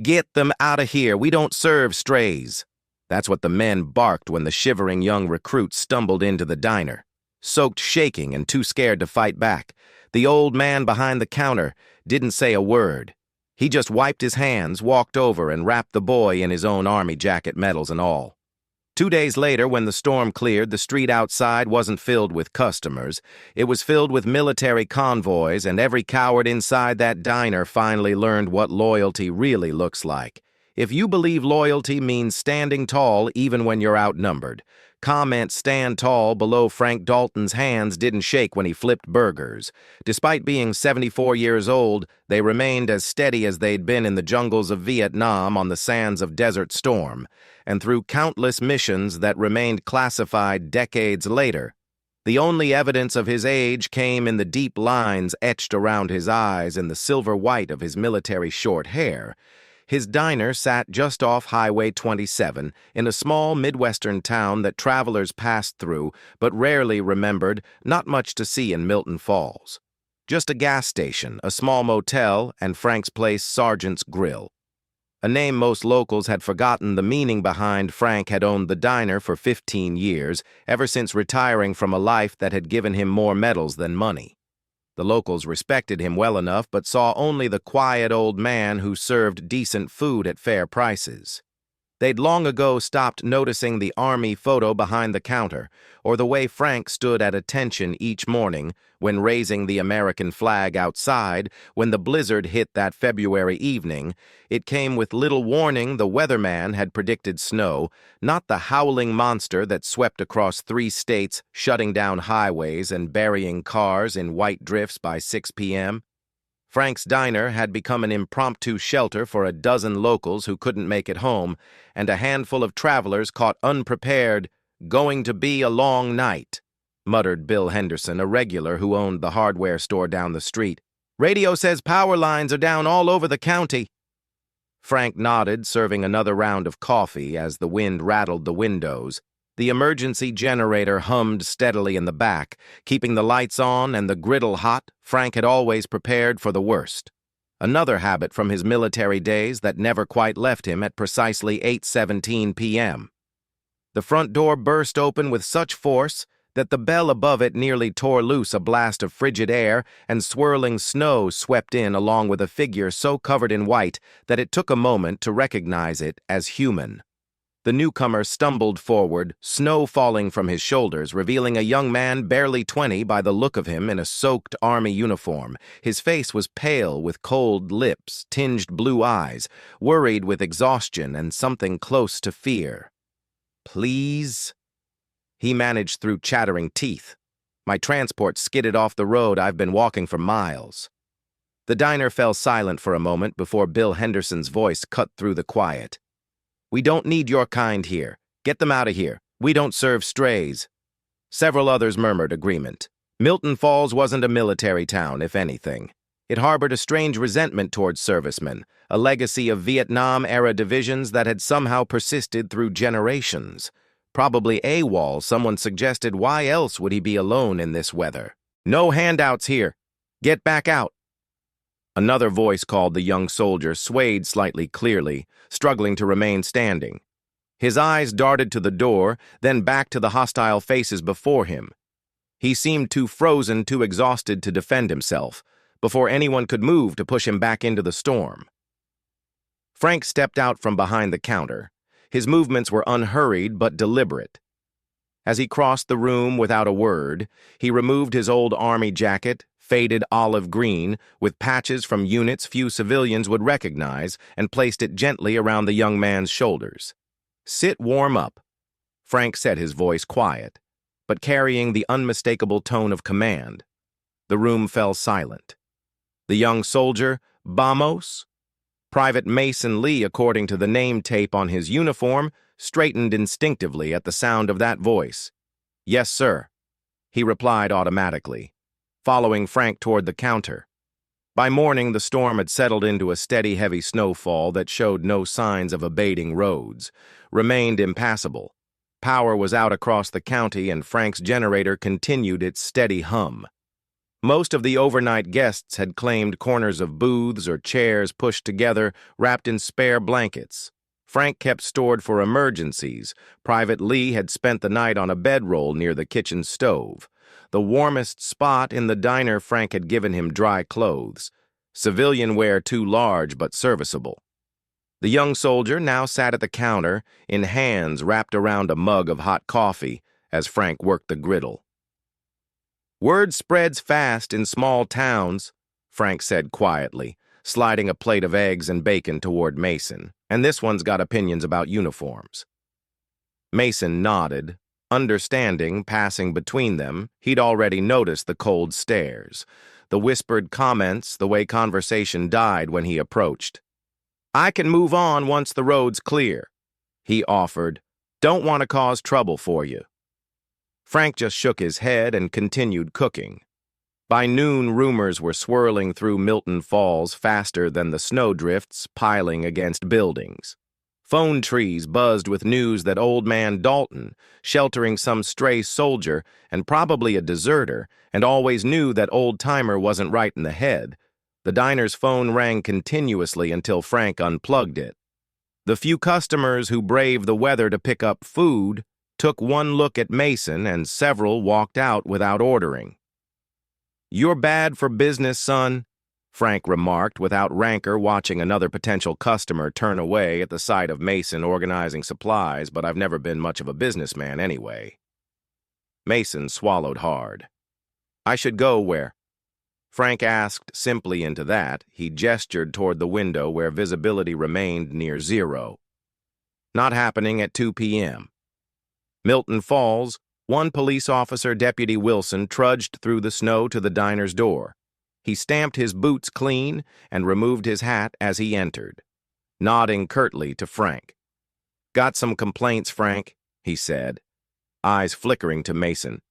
"Get them out of here. We don't serve strays." That's what the men barked when the shivering young recruit stumbled into the diner. Soaked, shaking, and too scared to fight back, the old man behind the counter didn't say a word. He just wiped his hands, walked over, and wrapped the boy in his own army jacket, medals and all. 2 days later, when the storm cleared, the street outside wasn't filled with customers. It was filled with military convoys, and every coward inside that diner finally learned what loyalty really looks like. If you believe loyalty means standing tall even when you're outnumbered, comment "stand tall" below Frank Dalton's hands didn't shake when he flipped burgers. Despite being 74 years old, they remained as steady as they'd been in the jungles of Vietnam on the sands of Desert Storm, and through countless missions that remained classified decades later. The only evidence of his age came in the deep lines etched around his eyes and the silver white of his military short hair. His diner sat just off Highway 27 in a small Midwestern town that travelers passed through but rarely remembered. Not much to see in Milton Falls. Just a gas station, a small motel, and Frank's place, Sergeant's Grill. A name most locals had forgotten the meaning behind. Frank had owned the diner for 15 years, ever since retiring from a life that had given him more medals than money. The locals respected him well enough, but saw only the quiet old man who served decent food at fair prices. They'd long ago stopped noticing the army photo behind the counter, or the way Frank stood at attention each morning when raising the American flag outside. When the blizzard hit that February evening, it came with little warning. The weatherman had predicted snow, not the howling monster that swept across 3 states, shutting down highways and burying cars in white drifts by 6 p.m. Frank's diner had become an impromptu shelter for a dozen locals who couldn't make it home, and a handful of travelers caught unprepared. "Going to be a long night," muttered Bill Henderson, a regular who owned the hardware store down the street. "Radio says power lines are down all over the county." Frank nodded, serving another round of coffee as the wind rattled the windows. The emergency generator hummed steadily in the back, keeping the lights on and the griddle hot. Frank had always prepared for the worst. Another habit from his military days that never quite left him at precisely 8:17 p.m. The front door burst open with such force that the bell above it nearly tore loose a blast of frigid air, and swirling snow swept in along with a figure so covered in white that it took a moment to recognize it as human. The newcomer stumbled forward, snow falling from his shoulders, revealing a young man barely 20 by the look of him in a soaked army uniform. His face was pale with cold lips, tinged blue eyes, worried with exhaustion and something close to fear. "Please?" he managed through chattering teeth. "My transport skidded off the road. I've been walking for miles." The diner fell silent for a moment before Bill Henderson's voice cut through the quiet. "We don't need your kind here. Get them out of here. We don't serve strays." Several others murmured agreement. Milton Falls wasn't a military town, if anything. It harbored a strange resentment towards servicemen, a legacy of Vietnam-era divisions that had somehow persisted through generations. Probably AWOL, someone suggested. Why else would he be alone in this weather? "No handouts here. Get back out." Another voice called. The young soldier swayed slightly clearly, struggling to remain standing. His eyes darted to the door, then back to the hostile faces before him. He seemed too frozen, too exhausted to defend himself, before anyone could move to push him back into the storm. Frank stepped out from behind the counter. His movements were unhurried but deliberate. As he crossed the room without a word, he removed his old army jacket, faded olive green, with patches from units few civilians would recognize, and placed it gently around the young man's shoulders. "Sit warm up," Frank said, his voice quiet, but carrying the unmistakable tone of command. The room fell silent. The young soldier, Vamos, Private Mason Lee according to the name tape on his uniform, straightened instinctively at the sound of that voice. "Yes, sir," he replied automatically, following Frank toward the counter. By morning, the storm had settled into a steady, heavy snowfall that showed no signs of abating. Roads remained impassable. Power was out across the county, and Frank's generator continued its steady hum. Most of the overnight guests had claimed corners of booths or chairs pushed together, wrapped in spare blankets. Frank kept stored for emergencies. Private Lee had spent the night on a bedroll near the kitchen stove. The warmest spot in the diner, Frank had given him dry clothes. Civilian wear too large but serviceable. The young soldier now sat at the counter, in hands wrapped around a mug of hot coffee, as Frank worked the griddle. "Word spreads fast in small towns," Frank said quietly, sliding a plate of eggs and bacon toward Mason. "And this one's got opinions about uniforms." Mason nodded, understanding, passing between them. He'd already noticed the cold stares, the whispered comments, the way conversation died when he approached. "I can move on once the road's clear," he offered. "Don't want to cause trouble for you." Frank just shook his head and continued cooking. By noon, rumors were swirling through Milton Falls faster than the snowdrifts piling against buildings. Phone trees buzzed with news that old man Dalton, sheltering some stray soldier and probably a deserter, and always knew that old-timer wasn't right in the head. The diner's phone rang continuously until Frank unplugged it. The few customers who braved the weather to pick up food took one look at Mason, and several walked out without ordering. "You're bad for business, son," Frank remarked without rancor, watching another potential customer turn away at the sight of Mason organizing supplies, "but I've never been much of a businessman anyway." Mason swallowed hard. "I should go where?" Frank asked simply into that. He gestured toward the window where visibility remained near zero. "Not happening at 2 p.m. Milton Falls, one police officer, Deputy Wilson, trudged through the snow to the diner's door. He stamped his boots clean and removed his hat as he entered, nodding curtly to Frank. "Got some complaints, Frank," he said, eyes flickering to Mason.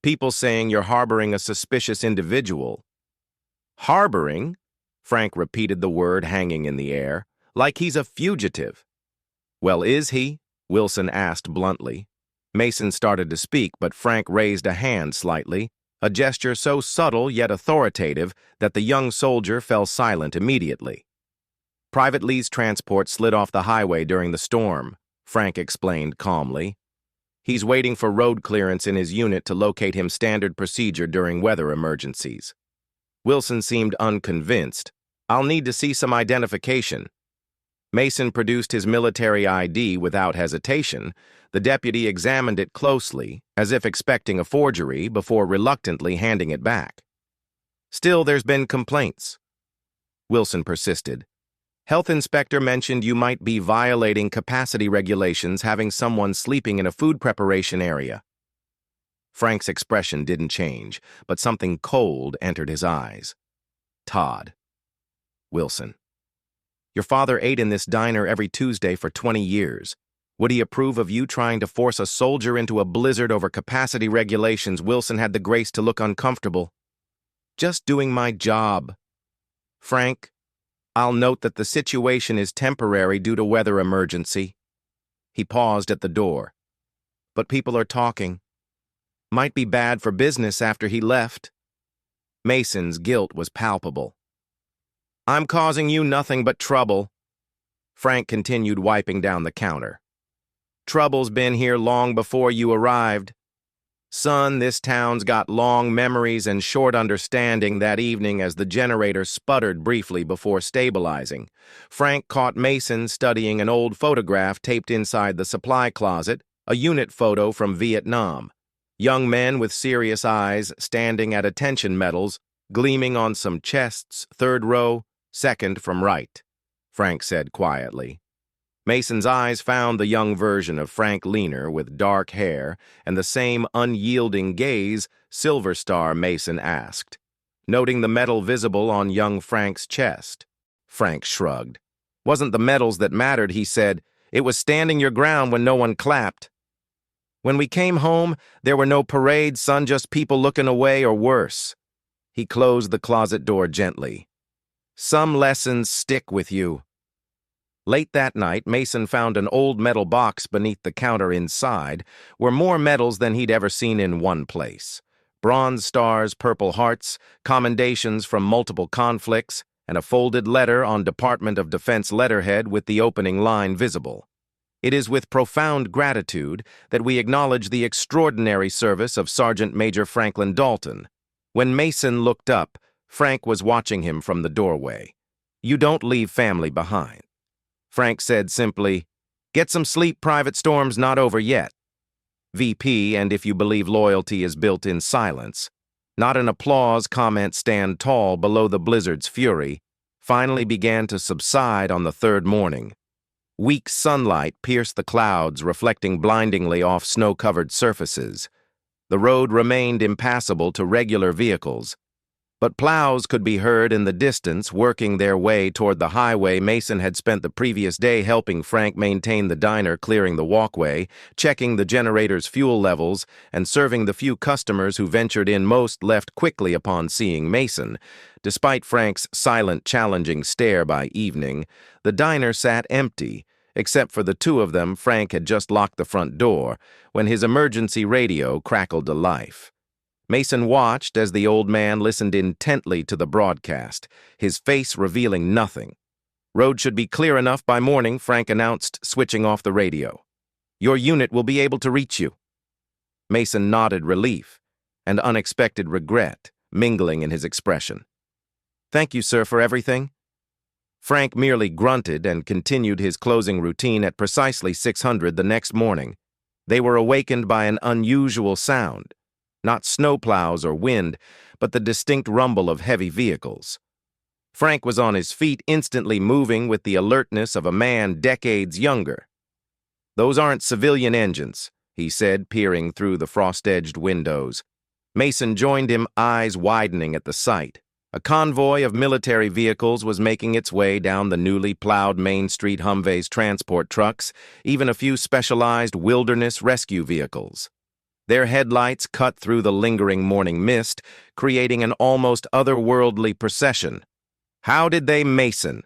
"People saying you're harboring a suspicious individual." "Harboring?" Frank repeated the word, hanging in the air. "Like he's a fugitive." "Well, is he?" Wilson asked bluntly. Mason started to speak, but Frank raised a hand slightly, a gesture so subtle yet authoritative that the young soldier fell silent immediately. "Private Lee's transport slid off the highway during the storm," Frank explained calmly. "He's waiting for road clearance in his unit to locate him, standard procedure during weather emergencies." Wilson seemed unconvinced. "I'll need to see some identification." Mason produced his military ID without hesitation. The deputy examined it closely, as if expecting a forgery, before reluctantly handing it back. "Still, there's been complaints," Wilson persisted. "Health inspector mentioned you might be violating capacity regulations, having someone sleeping in a food preparation area." Frank's expression didn't change, but something cold entered his eyes. "Todd." "Wilson. Your father ate in this diner every Tuesday for 20 years. Would he approve of you trying to force a soldier into a blizzard over capacity regulations?" Wilson had the grace to look uncomfortable. "Just doing my job. Frank, I'll note that the situation is temporary due to weather emergency." He paused at the door. "But people are talking. Might be bad for business after he left." Mason's guilt was palpable. "I'm causing you nothing but trouble." Frank continued, wiping down the counter. "Trouble's been here long before you arrived. Son, this town's got long memories and short understanding." That evening, as the generator sputtered briefly before stabilizing, Frank caught Mason studying an old photograph taped inside the supply closet, a unit photo from Vietnam. Young men with serious eyes standing at attention medals, gleaming on some chests, third row, second from right, Frank said quietly. Mason's eyes found the young version of Frank Leaner with dark hair and the same unyielding gaze. "Silver Star?" Mason asked, noting the medal visible on young Frank's chest. Frank shrugged. "Wasn't the medals that mattered," he said. "It was standing your ground when no one clapped. When we came home, there were no parades, son, just people looking away or worse." He closed the closet door gently. "Some lessons stick with you." Late that night, Mason found an old metal box beneath the counter. Inside were more medals than he'd ever seen in one place. bronze stars, purple hearts, commendations from multiple conflicts, and a folded letter on Department of Defense letterhead with the opening line visible. It is with profound gratitude that we acknowledge the extraordinary service of Sergeant Major Franklin Dalton. When Mason looked up, Frank was watching him from the doorway. "You don't leave family behind." Frank said simply, "Get some sleep, Private Storm's not over yet." VP, and if you believe loyalty is built in silence, not an applause comment stand tall below the blizzard's fury, finally began to subside on the third morning. Weak sunlight pierced the clouds, reflecting blindingly off snow-covered surfaces. The road remained impassable to regular vehicles, but plows could be heard in the distance working their way toward the highway Mason had spent the previous day helping Frank maintain the diner, clearing the walkway, checking the generator's fuel levels, and serving the few customers who ventured in. Most left quickly upon seeing Mason. Despite Frank's silent, challenging stare by evening, the diner sat empty. Except for the two of them, Frank had just locked the front door when his emergency radio crackled to life. Mason watched as the old man listened intently to the broadcast, his face revealing nothing. "Road should be clear enough by morning," Frank announced, switching off the radio. "Your unit will be able to reach you." Mason nodded relief and unexpected regret mingling in his expression. "Thank you, sir, for everything." Frank merely grunted and continued his closing routine at precisely 600 the next morning. They were awakened by an unusual sound. Not snowplows or wind, but the distinct rumble of heavy vehicles. Frank was on his feet, instantly moving with the alertness of a man decades younger. "Those aren't civilian engines," he said, peering through the frost-edged windows. Mason joined him, eyes widening at the sight. A convoy of military vehicles was making its way down the newly plowed Main Street. Humvees, transport trucks, even a few specialized wilderness rescue vehicles. Their headlights cut through the lingering morning mist, creating an almost otherworldly procession. "How did they, Mason?"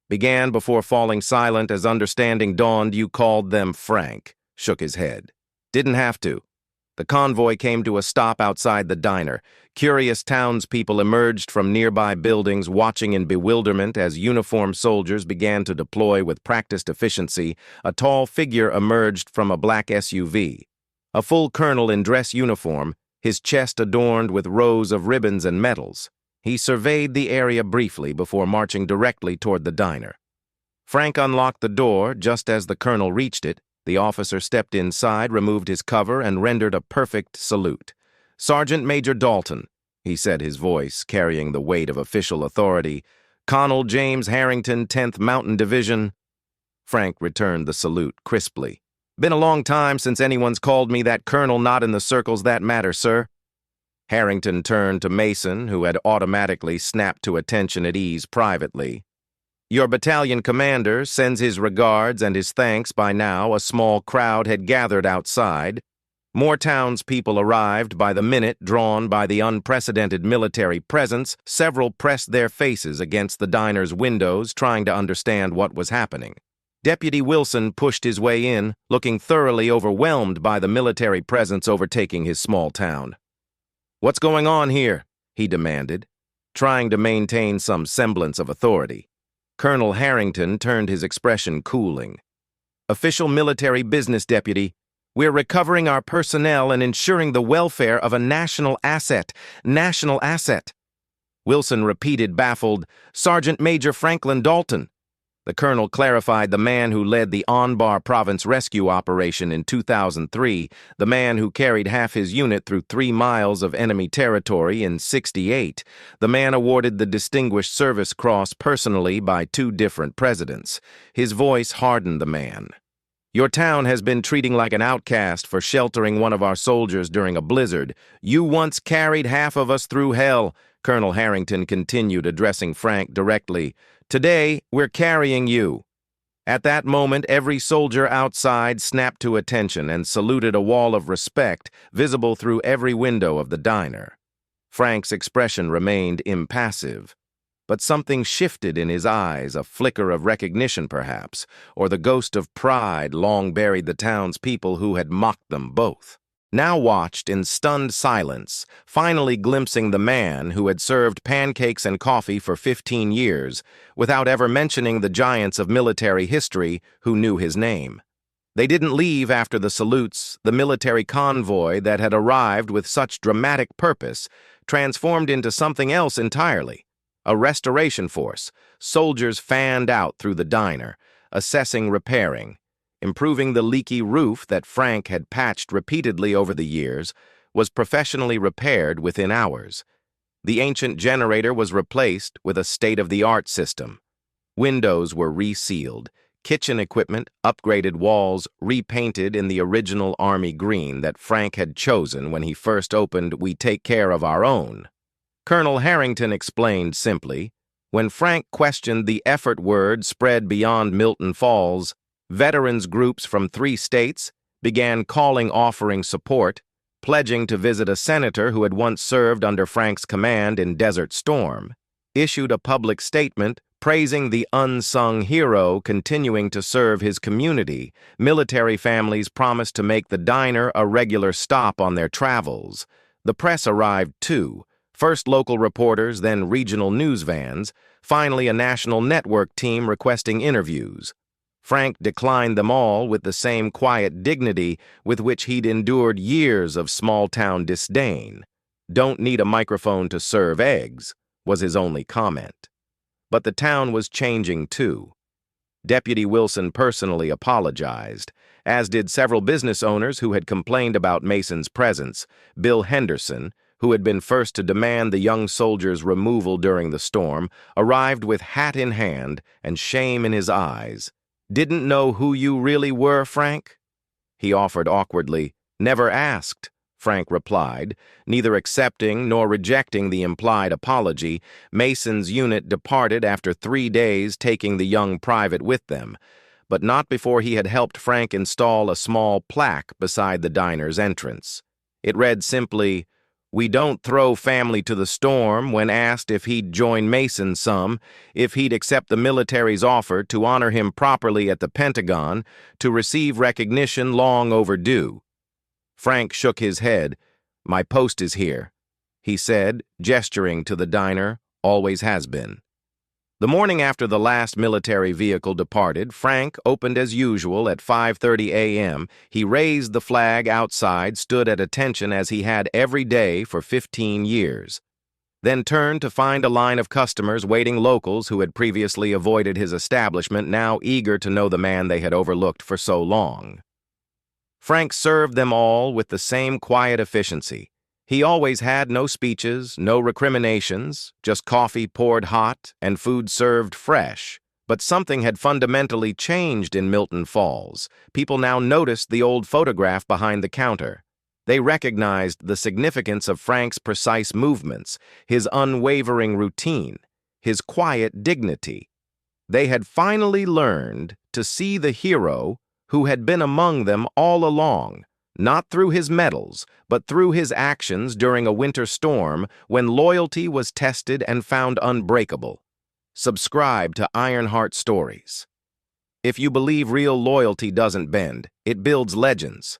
began before falling silent as understanding dawned. "You called them Frank," shook his head. "Didn't have to." The convoy came to a stop outside the diner. Curious townspeople emerged from nearby buildings, watching in bewilderment as uniformed soldiers began to deploy with practiced efficiency. A tall figure emerged from a black SUV. A full colonel in dress uniform, his chest adorned with rows of ribbons and medals. He surveyed the area briefly before marching directly toward the diner. Frank unlocked the door just as the colonel reached it. The officer stepped inside, removed his cover, and rendered a perfect salute. "Sergeant Major Dalton," he said, his voice carrying the weight of official authority. "Colonel James Harrington, 10th Mountain Division." Frank returned the salute crisply. "Been a long time since anyone's called me that, Colonel, not in the circles that matter, sir." Harrington turned to Mason, who had automatically snapped to attention at ease privately. "Your battalion commander sends his regards and his thanks." By now, a small crowd had gathered outside. More townspeople arrived by the minute, drawn by the unprecedented military presence. Several pressed their faces against the diner's windows, trying to understand what was happening. Deputy Wilson pushed his way in, looking thoroughly overwhelmed by the military presence overtaking his small town. "What's going on here?" he demanded, trying to maintain some semblance of authority. Colonel Harrington turned, his expression cooling. "Official military business, Deputy. We're recovering our personnel and ensuring the welfare of a national asset. National asset." Wilson repeated, baffled. "Sergeant Major Franklin Dalton." The colonel clarified, the man who led the Anbar Province rescue operation in 2003, the man who carried half his unit through 3 miles of enemy territory in '68, the man awarded the Distinguished Service Cross personally by 2 different presidents. His voice hardened the man. "Your town has been treating like an outcast for sheltering one of our soldiers during a blizzard. You once carried half of us through hell," Colonel Harrington continued, addressing Frank directly. "Today, we're carrying you." At that moment, every soldier outside snapped to attention and saluted, a wall of respect visible through every window of the diner. Frank's expression remained impassive, but something shifted in his eyes, a flicker of recognition perhaps, or the ghost of pride long buried the townspeople who had mocked them both. now watched in stunned silence, finally glimpsing the man who had served pancakes and coffee for 15 years without ever mentioning the giants of military history who knew his name. They didn't leave after the salutes. The military convoy that had arrived with such dramatic purpose transformed into something else entirely. A restoration force, soldiers fanned out through the diner, assessing, repairing. Improving the leaky roof that Frank had patched repeatedly over the years was professionally repaired within hours. The ancient generator was replaced with a state-of-the-art system. Windows were resealed, kitchen equipment, upgraded walls, repainted in the original army green that Frank had chosen when he first opened We Take Care of Our Own. Colonel Harrington explained simply, when Frank questioned the effort word spread beyond Milton Falls, veterans groups from 3 states began calling offering support, pledging to visit a senator who had once served under Frank's command in Desert Storm, issued a public statement praising the unsung hero continuing to serve his community. Military families promised to make the diner a regular stop on their travels. The press arrived too, first local reporters, then regional news vans, finally a national network team requesting interviews. Frank declined them all with the same quiet dignity with which he'd endured years of small-town disdain. "Don't need a microphone to serve eggs," was his only comment. But the town was changing too. Deputy Wilson personally apologized, as did several business owners who had complained about Mason's presence. Bill Henderson, who had been first to demand the young soldier's removal during the storm, arrived with hat in hand and shame in his eyes. "Didn't know who you really were, Frank?" he offered awkwardly. "Never asked," Frank replied, neither accepting nor rejecting the implied apology. Mason's unit departed after 3 days, taking the young private with them, but not before he had helped Frank install a small plaque beside the diner's entrance. It read simply, "We don't throw family to the storm," when asked if he'd join Mason some, if he'd accept the military's offer to honor him properly at the Pentagon, to receive recognition long overdue. Frank shook his head. "My post is here," he said, gesturing to the diner. "Always has been." The morning after the last military vehicle departed, Frank opened as usual at 5:30 a.m. He raised the flag outside, stood at attention as he had every day for 15 years, then turned to find a line of customers waiting, locals who had previously avoided his establishment, now eager to know the man they had overlooked for so long. Frank served them all with the same quiet efficiency. He always had no speeches, no recriminations, just coffee poured hot and food served fresh. But something had fundamentally changed in Milton Falls. People now noticed the old photograph behind the counter. They recognized the significance of Frank's precise movements, his unwavering routine, his quiet dignity. They had finally learned to see the hero who had been among them all along, not through his medals, but through his actions during a winter storm when loyalty was tested and found unbreakable. Subscribe to Ironheart Stories. If you believe real loyalty doesn't bend, it builds legends.